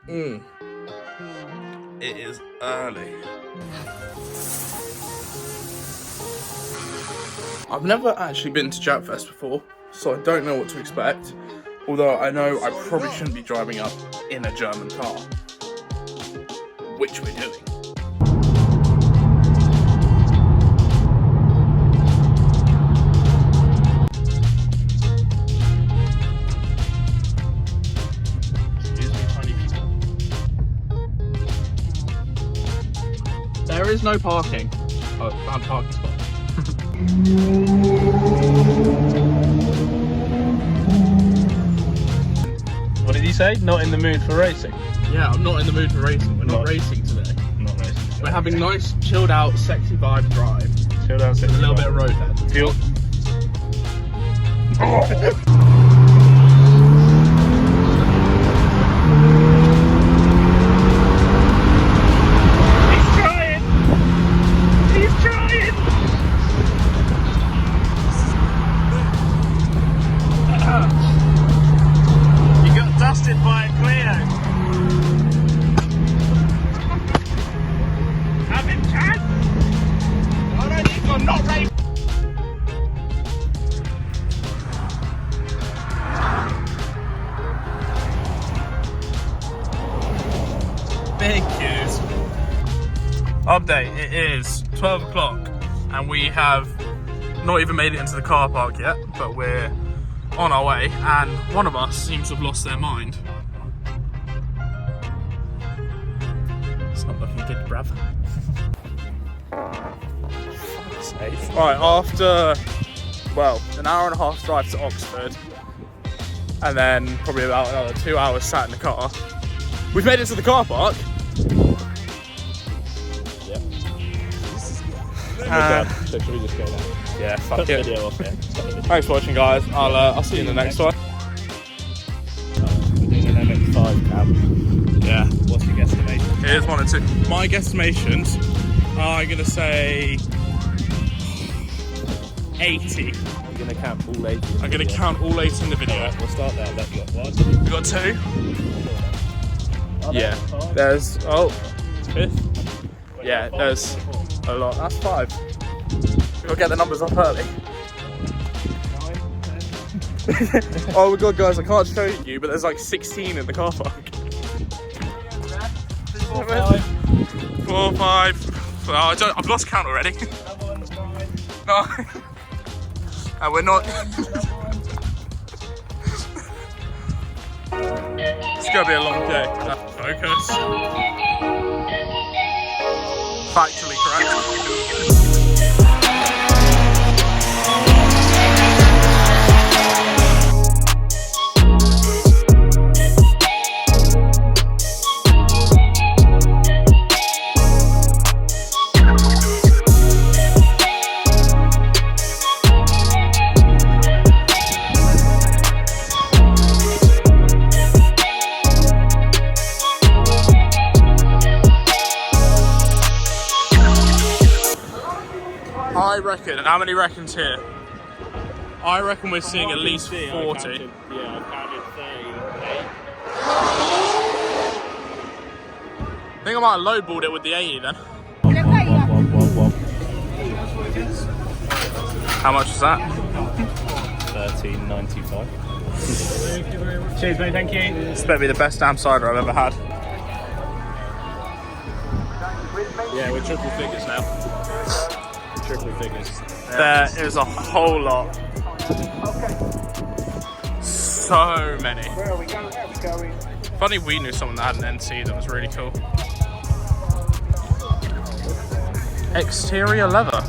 It is early. I've never actually been to Japfest before, so I don't know what to expect. Although I know I probably shouldn't be driving up in a German car, which we're doing. There is no parking. Oh, found a parking spot. What did you say? Not in the mood for racing? Yeah, I'm not in the mood for racing. We're not racing today. Not racing. We're having nice, chilled out, sexy vibe drive. Chilled out, With a little bit of road head. Fuel. By a Clio. Having Chad? I don't think I'm not ready. Big queues. Update, it is 12 o'clock and we have not even made it into the car park yet, but we're on our way, and one of us seems to have lost their mind. It's not looking good, bruv. Right, after, well, an hour and a half drive to Oxford, and then probably about another 2 hours sat in the car, we've made it to the car park. Yep. So should we just go now? Yeah, fuck Put it. the video off, yeah. Thanks for watching, guys. I'll see you in the next one. We're doing an MX-5 cab. Yeah. What's your guesstimation? Here's 1 and 2. My guesstimations are, I'm gonna say 80. You're going to count all 80? I'm gonna count all 8 in the video. Right, we'll start there. Look, you got 1. We got 2. Oh, Yeah. There's 5th. Yeah, there's a lot. That's 5. We'll get the numbers up early. 9, 10. Oh my god, guys, I can't show you, but there's like 16 in the car park. 4, 5. 4, 5. Oh, I've lost count already. 9. No. And we're not. It's gonna be a long day. Focus. Factually correct. I reckon, how many reckons here? I reckon we're seeing at least 40. Yeah, I counted 38. I think I might have lowballed it with the 80 then. How much is that? 13.95. Cheers, mate. Thank you. This better be the best damn cider I've ever had. Yeah, we're triple figures now. Triple figures. There is a whole lot. So many. Where are we going? Where are we going? Funny we knew someone that had an NC that was really cool. Exterior leather.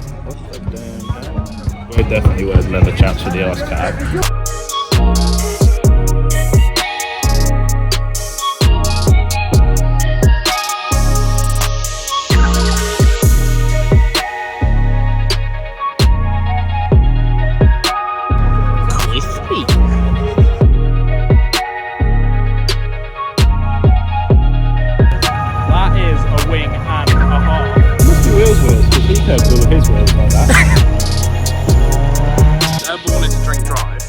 We're definitely wearing leather chaps for the arse cab. Ever wanted to drink drive?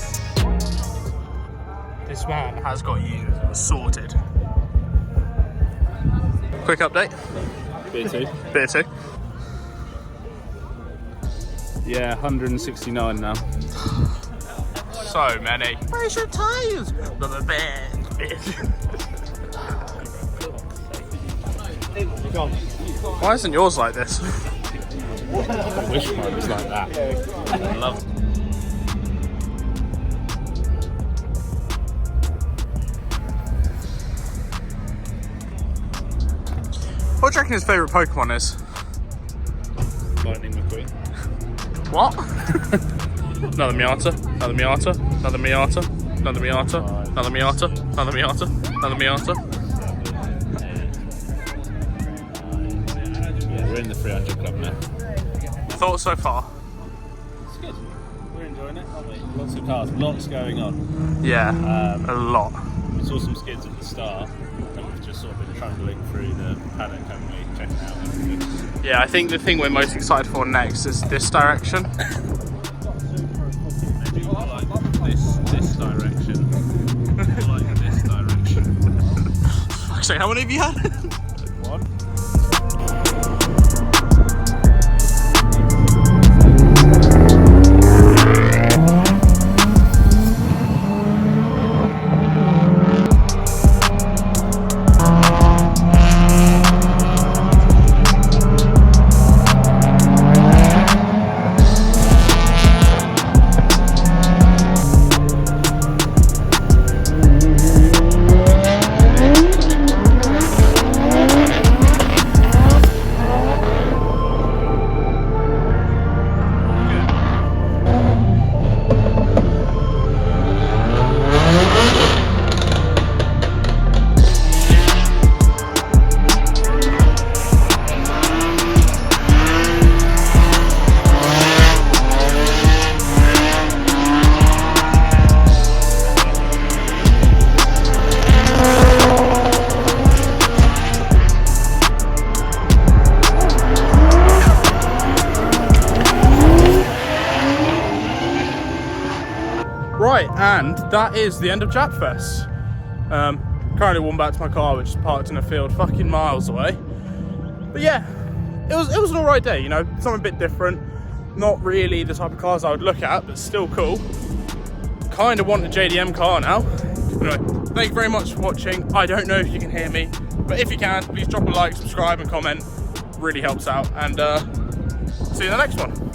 Quick update. Beer 2. Beer 2. Yeah, 169 now. So many. Where's your tires? Another band, bitch. Why isn't yours like this? I wish mine was like that. I love it. What do you reckon his favourite Pokemon is? Lightning McQueen. What? Another Miata, another Miata, another Miata, another Miata, another Miata, another Miata, another Miata. Yeah, we're in the 300 club now. Thoughts so far? It's good. We're enjoying it, aren't we? Lots of cars, lots going on. Yeah, a lot. We saw some skids at the start, and we've just sort of been trundling through the paddock, haven't we? Checking out everything. Yeah, I think the thing we're most excited for next is this direction. Maybe more like this direction. More like this direction. Actually, how many have you had? One. Right, and that is the end of Japfest. Currently walking back to my car, which is parked in a field fucking miles away. But yeah, it was an alright day, you know, something a bit different. Not really the type of cars I would look at, but still cool. Kind of want a JDM car now. Anyway, thank you very much for watching. I don't know if you can hear me, but if you can, please drop a like, subscribe and comment. Really helps out, and see you in the next one.